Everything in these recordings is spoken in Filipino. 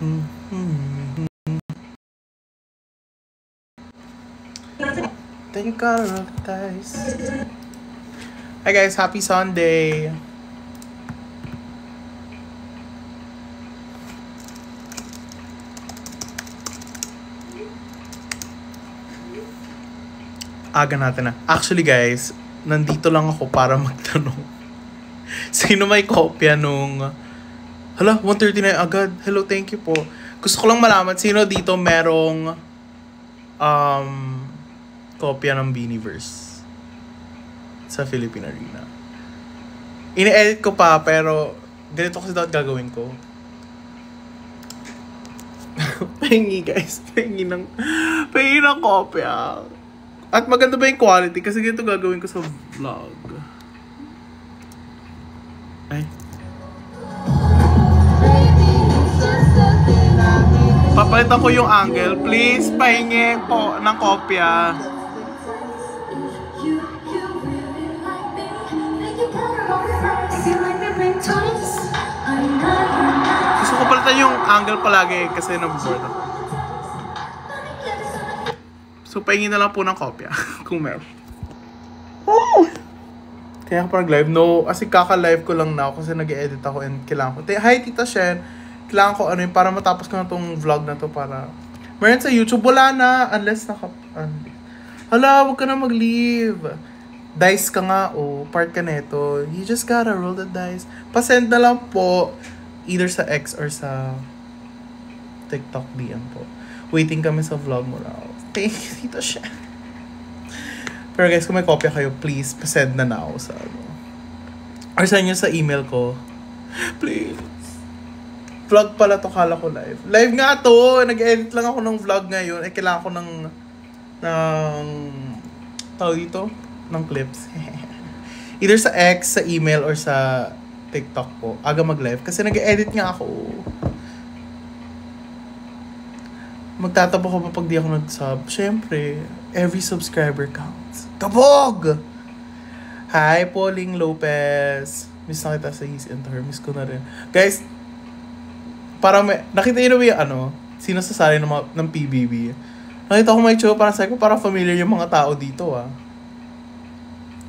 Then you gotta roll the dice. Hi guys, happy Sunday. Aga natin na. Actually guys, nandito lang ako para magtanong. Sino may kopya nung... Hala, 1:39 agad. Hello, thank you po. Gusto ko lang malaman sino dito merong kopya ng Beanieverse sa Philippine Arena. Ini-edit ko pa pero ganito kasi dapat gagawin ko. Pahingi guys, pahingi ng kopya. At maganda ba yung quality? Kasi ganito gagawin ko sa vlog. Ay. Papalitan ko yung angle. Please, pahingi po ng kopya. Gusto ko palitan yung angle palagi kasi naboboard ako. So, pahingi na lang po ng kopya. Kung meron. Oh! Kaya ako parang live. No, kasi kaka-live ko lang na ako kasi nag-edit ako and kailangan ko. Hi, Tita Shen. Kailangan ko ano yun, para matapos ko na tong vlog na to para... Meron sa YouTube, wala na. Unless hala, wag ka na mag-leave. Dice ka nga, part ka neto. You just gotta roll the dice. Pasend na lang po. Either sa X or sa TikTok DM po. Waiting kami sa vlog mo raw. Thank you, Tito Shen. Pero guys, kung may kopya kayo, please, pasend na ako sa ano. Or send nyo sa email ko. Please. Vlog pala to, kala ko live. Live nga to! Nag-edit lang ako ng vlog ngayon. Kailangan ko ng tawag dito? Ng clips. Either sa X, sa email, or sa TikTok po. Aga mag-live. Kasi nag-edit nga ako. Magtatabo ko pa pag di ako nag-sub. Siyempre, every subscriber counts. Kabog! Hi, Pauling Lopez. Miss na kita sa His and Her. Miss ko na rin. Guys, para nakita nyo ba yung sino sasali ng PBB? Nakita ko may show, para sabi ko, para familiar yung mga tao dito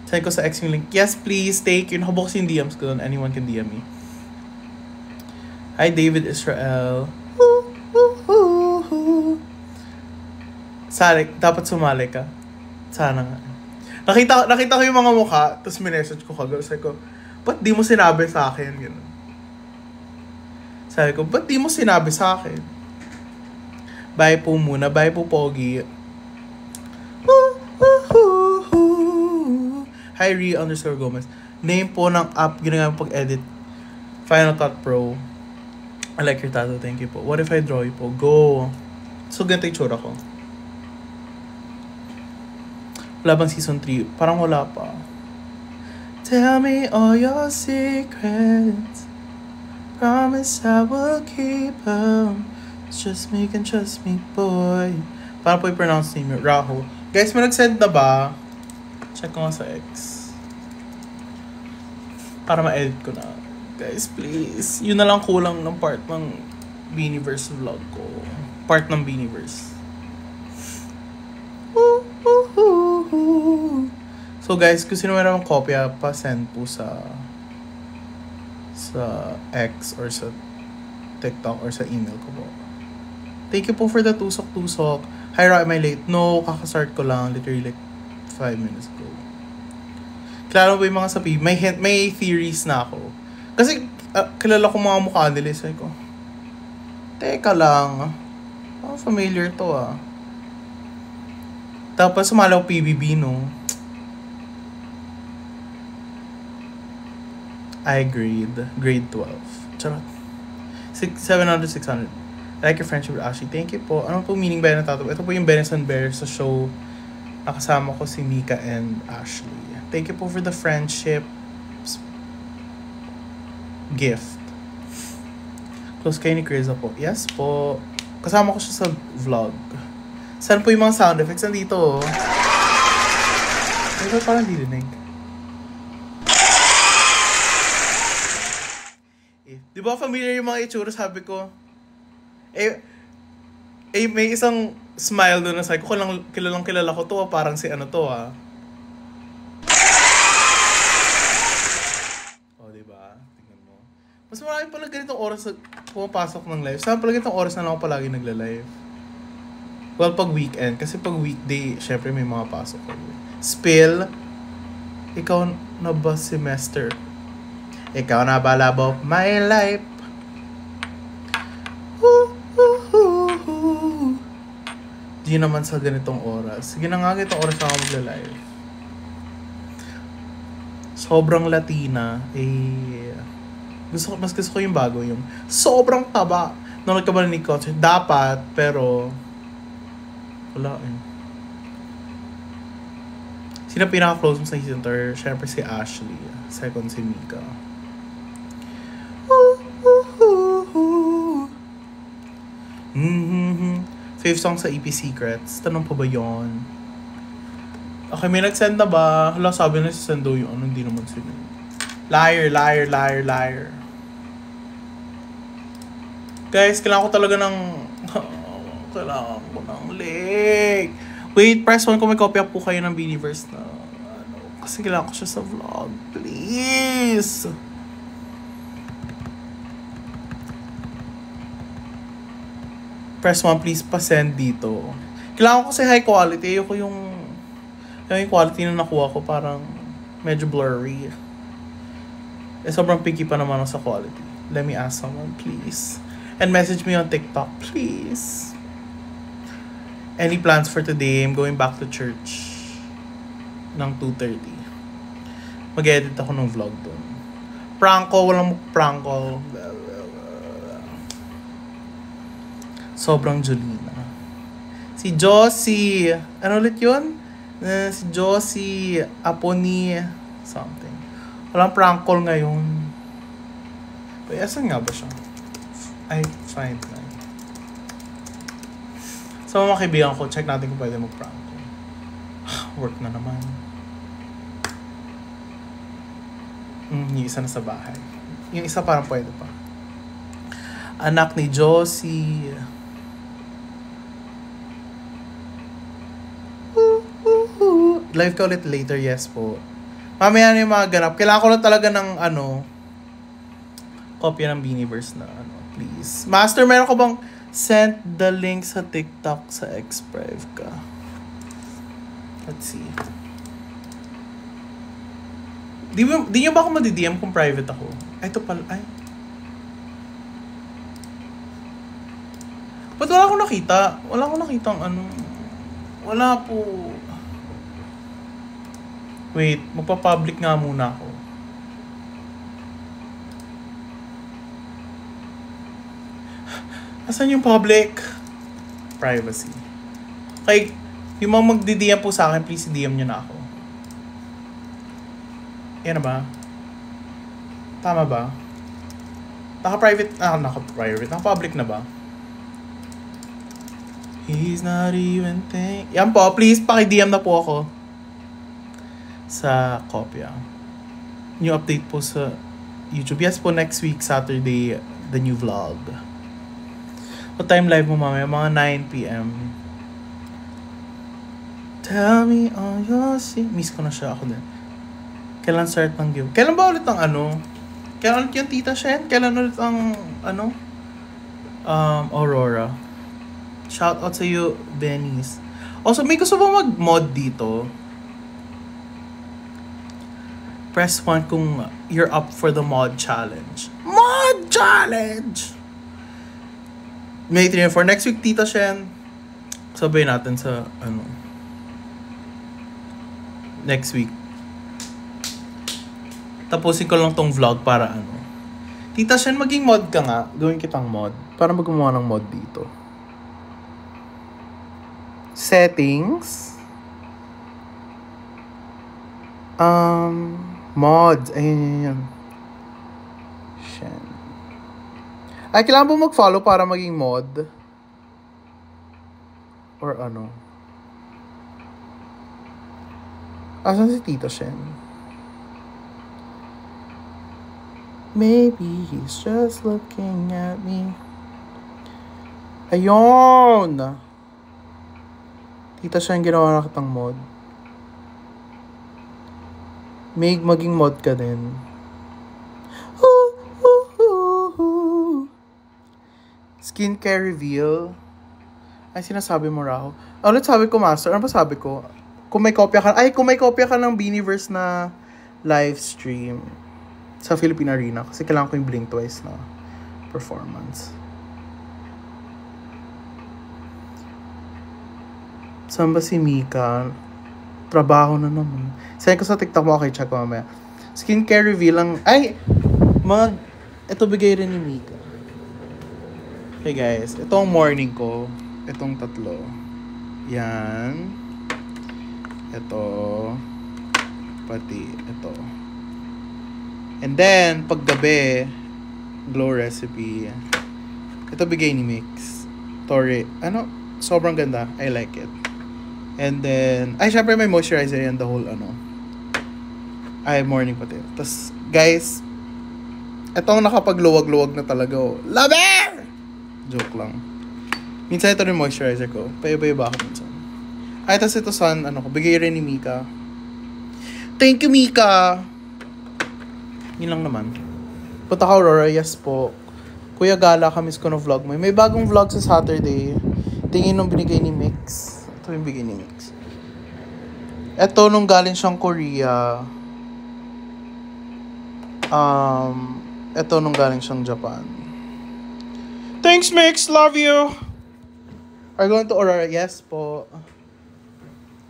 Sabi ko sa X yung link. Yes, please, take you. Nakabox yung DMs ko doon. Anyone can DM me. Hi, David Israel. Dapat sumali ka. Sana nga. Nakita ko yung mga mukha, tapos minessage ko kagad. Sabi ko, ba't di mo sinabi sa akin? Ganun. Sabi ko, ba't di mo sinabi sa akin? Bye po muna. Bye po, Pogi. Hi, Rhea_Gomez. Name po ng app ginagamit pag-edit. Final Cut Pro. I like your tattoo. Thank you po. What if I draw you po? Go. So, ganito yung tsura ko. Wala bang season 3? Parang wala pa. Tell me all your secrets. Promise I will keep them. Just me can trust me, boy. Parang po i-pronounce name yun. Rahul. Guys, may nag-send na ba? Check ko nga sa X. Para ma-edit ko na. Guys, please. Yun na lang kulang ng part ng Beanieverse vlog ko. Part ng Beanieverse. So guys, kung sino mayroong kopya, pa-send po sa X or sa TikTok or sa email ko po. Thank you po for the tusok-tusok. Hi, Ra, am I late? No, kakastart ko lang. Literally like 5 minutes ago. Klaro ba yung mga sabi? May theories na ako. Kasi kilala ko mga mukha nila. Sabi ko, teka lang. Familiar to Tapos sumalaw PBB, no? Grade 12. Charot. 700, 600. I like your friendship with Ashley. Thank you po. Ano po meaning ba yung tattoo? Ito po yung Benison Bear sa show. Nakasama ko si Mika and Ashley. Thank you po for the friendship gift. Close kayo ni Kriza po. Yes po. Kasama ko siya sa vlog. Saan po yung mga sound effects? Nandito. Ito parang dilinig. Di ba familiar yung mga itsura? Sabi ko, May isang smile doon na sabi ko, kilala ko to, parang si ano to, O, diba? Tingnan mo. Mas marami pala ganitong oras na pumapasok ng live. Saan pala ganitong oras na lang ako palagi nagla-live? Well, pag weekend. Kasi pag weekday, syempre may mga pasok ko. Spill, ikaw na ba semester? Ikaw na ba love of my life? Di naman sa ganitong oras. Sige na nga ganitong oras na ako magla-live. Sobrang Latina. Mas gusto ko yung bago. Yung sobrang taba. Nanonood ka ba ni concert? Dapat, pero wala Sino pinaka-close mo sa Hisentor? Siyempre si Ashley. Second si Mika. Fifth song sa EP Secrets. Tanong pa ba yon? Okay, may nag-send na ba? Hala, sabi na si Sendo yung ano, hindi naman sila. Liar. Guys, kailangan ko talaga ng... kailangan ko ng link. Wait, press 1 kung may kopya po kayo ng Beaniverse na ano. Kasi kailangan ko siya sa vlog. Please! Press 1, please pa-send dito. Kailangan ko kasi high quality. Ayoko yung quality na nakuha ko parang medyo blurry. Sobrang picky pa naman ako sa quality. Let me ask someone, please. And message me on TikTok, please. Any plans for today? I'm going back to church ng 2:30. Mag-edit ako ng vlog doon. Pranko, walang pranko. Sobrang Jolina. Si Josie. Ano ulit yun? Si Josie Aponi something. Walang prank call ngayon. Pero asan nga ba siya? Ay, fine. Sa mga kaibigan ko, check natin kung pwede mag-prank call. Work na naman. Yung isa na sa bahay. Yung isa parang pwede pa. Anak ni Josie. Live ka ulit later, yes po. Mamaya na yung mga ganap. Kailangan ko lang talaga ng kopya ng Beaniverse na please. Master, meron ko bang send the link sa TikTok sa Xprive ka? Let's see. Di nyo ba ako madi-DM kung private ako? Ay, ito pala. Ay. Ba't wala akong nakita? Wala akong nakita Wala po. Wait, magpa-public nga muna ako. Asan yung public? Privacy. Okay, yung mga magdi-DM po sa akin, please DM nyo na ako. Yan na ba? Tama ba? Naka-private? Naka-private. Naka-public na ba? He's not even Yan po, please, paki-DM na po ako. Sa kopya. New update po sa YouTube. Yes po, next week, Saturday, the new vlog. What time live mo mamaya? Mga 9 p.m. Tell me all your miss ko na siya ako din. Kailan start ng give? Kailan ba ulit ang Kailan ulit yung Tita Shen? Kailan ulit ang Aurora? Shout out sa you, Benny's. Also, may gusto ba mag-mod dito? Press 1 kung you're up for the mod challenge. Mod challenge! May 3 and 4. Next week, Tita Shen. Sabay natin sa, next week. Tapusin ko lang tong vlog para Tita Shen, maging mod ka nga. Gawin kitang mod. Para magawa ng mod dito. Settings. Mods. Ayun. Shen. Ay, kailangan po mag-follow para maging mod? Or Asan si Tita Shen? Maybe he's just looking at me. Ayun! Tita siya yung ginawa na kitang mod. May maging mod ka din. Skincare reveal. Ay, sinasabi mo raw. Ulit sabi ko, Master. Ano ba sabi ko? Kung may kopya ka ng Beaniverse na live stream sa Philippine Arena. Kasi kailangan ko yung Blink Twice na performance. Saan ba si Mika? Trabaho na naman. Send ko sa TikTok mo. Okay, check ko mamaya. Skincare reveal lang. Ay! Ito bigay rin ni Mika. Okay guys, ito ang morning ko. Itong tatlo. Yan. Ito. Pati ito. And then, paggabi, glow recipe. Ito bigay ni Mix. Torre. Ano? Sobrang ganda. I like it. And then, ay, syempre may moisturizer yan. The whole, ay, morning pati. Tapos, guys, itong nakapagluwag-luwag na talaga. Oh. Lover! Joke lang. Minsan ito rin moisturizer ko. Paiba-iba ako minsan. Ay, tas ito bigay rin ni Mika. Thank you, Mika! Yun lang naman. Punta ka, Aurora. Yes po. Kuya Gala, kamis ko na vlog mo. May bagong vlog sa Saturday. Tingin nung binigay ni Mix. Ito yung binigay ni Mix. Ito nung galing siyang Korea. Ito nung galing siyang Japan. Thanks, Mix. Love you. Are you going to Aurora? Yes po.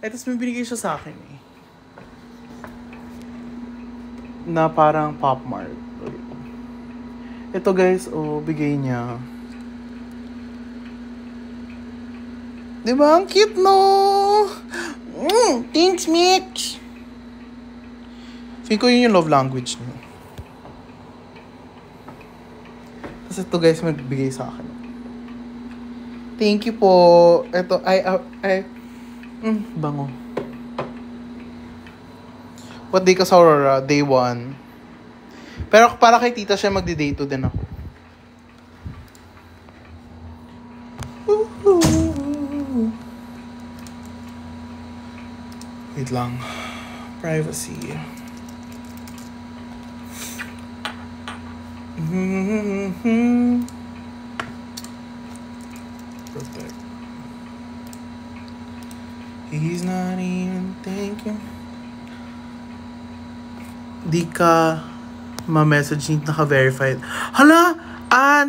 Tapos may binigay siya sa akin eh. Na parang Pop Mart. Ito guys, bigay niya. Diba? Ang cute, no? Thanks, Mix. Feel ko yun yung love language niya. Tapos ito guys, magbigay sa akin. Thank you po. Ito, bango. What day ka sa Aurora? Day 1. Pero para kay tita siya, magdi-day 2 din ako. Wait lang. Privacy. Protect. He's not even thinking. Di ka ma-message ni naka-verified. Hala!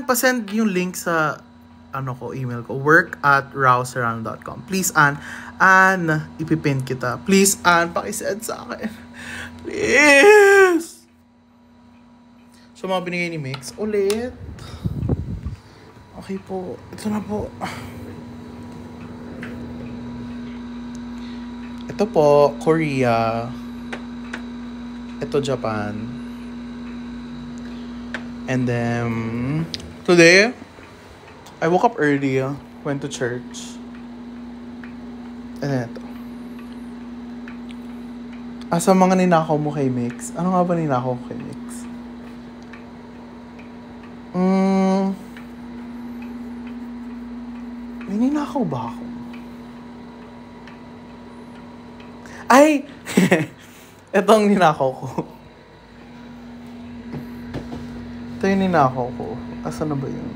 Pasend yung link sa email ko. work@rauserano.com. Please, ipipin kita. Please, pakisend sa akin. Please! So, mga binigay ni Mix. Ulit. Okay po. Ito na po. Ito po, Korea. Ito, Japan. And then, today, I woke up early, went to church. And then ito. Sa mga ninakaw mo kay Mix. Ano nga ba ninakaw ko kay Mix? May ninakaw ba ako? Ay! Ito ang ninakaw ko. Ito yung ninakaw ko. Asa na ba yun?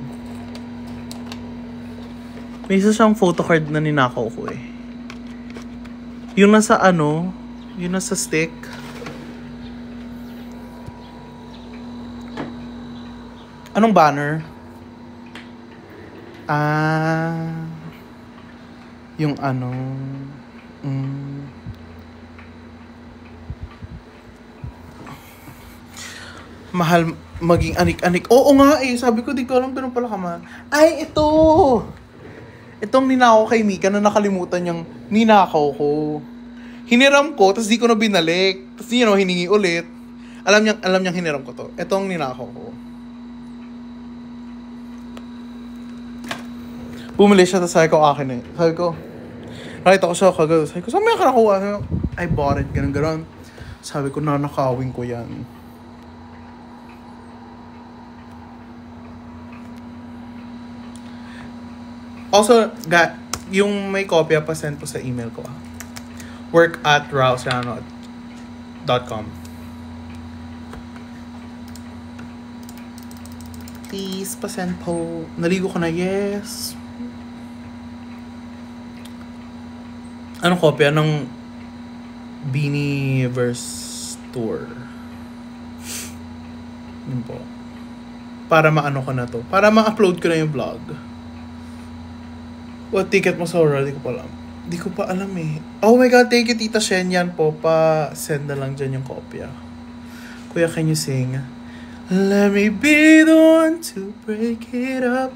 May isa siyang photocard na ninakaw ko eh. Yung nasa yung nasa stick. Anong banner? Yung mahal maging anik-anik. Oo nga eh. Sabi ko, di ko alam ganun pala kamahal. Ay, ito! Itong ninakaw kay Mika na nakalimutan niyang ninakaw ko. Hiniram ko, tapos di ko na binalik. Tapos hiningi ulit. Alam niyang hiniram ko to. Itong ninakaw ko. Bumili siya, tapos sabi ko akin eh. Sabi ko, nakita ko siya kagad. Sabi ko, saan mo yung kanakuha? Sabi ko, I bought it. Ganun. Sabi ko, nanakawin ko yan. Also, yung may kopya pa send po sa email ko. work@raulserrano.com. Please, pa-send po. Naligo ko na, yes. Anong kopya ng Beanieverse Tour? Yun po. Para maano ko na to. Para ma-upload ko na yung vlog. What ticket mo sa Aurora? Di ko pa alam. Di ko pa alam eh. Oh my God, thank you Tita Shen. Yan po, pa-send na lang dyan yung kopya. Kuya, can you sing? Let me be the one to break it up.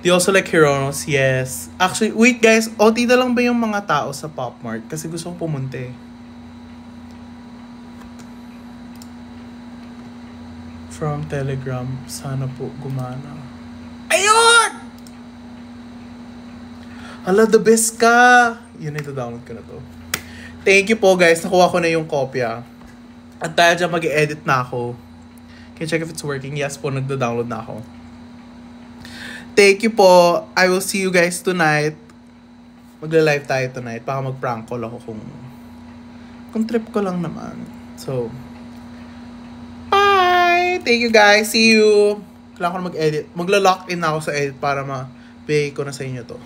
Do you also like Hironos? Yes. Actually, wait guys. OT na lang ba yung mga tao sa Pop Mart? Kasi gusto ko pumunta eh. From Telegram. Sana po gumana. Ayun! Hala, the best ka! Yun, ito-download ko na to. Thank you po guys. Nakuha ko na yung kopya. At dahil dyan mag-edit na ako. Can you check if it's working? Yes po, nagda-download na ako. Thank you po. I will see you guys tonight. Magla-live tayo tonight. Baka mag-prank call ako kung trip ko lang naman. So, bye! Thank you guys. See you. Kailangan ko na mag-edit. Magla-lock in na ako sa edit para ma-pay ko na sa inyo to.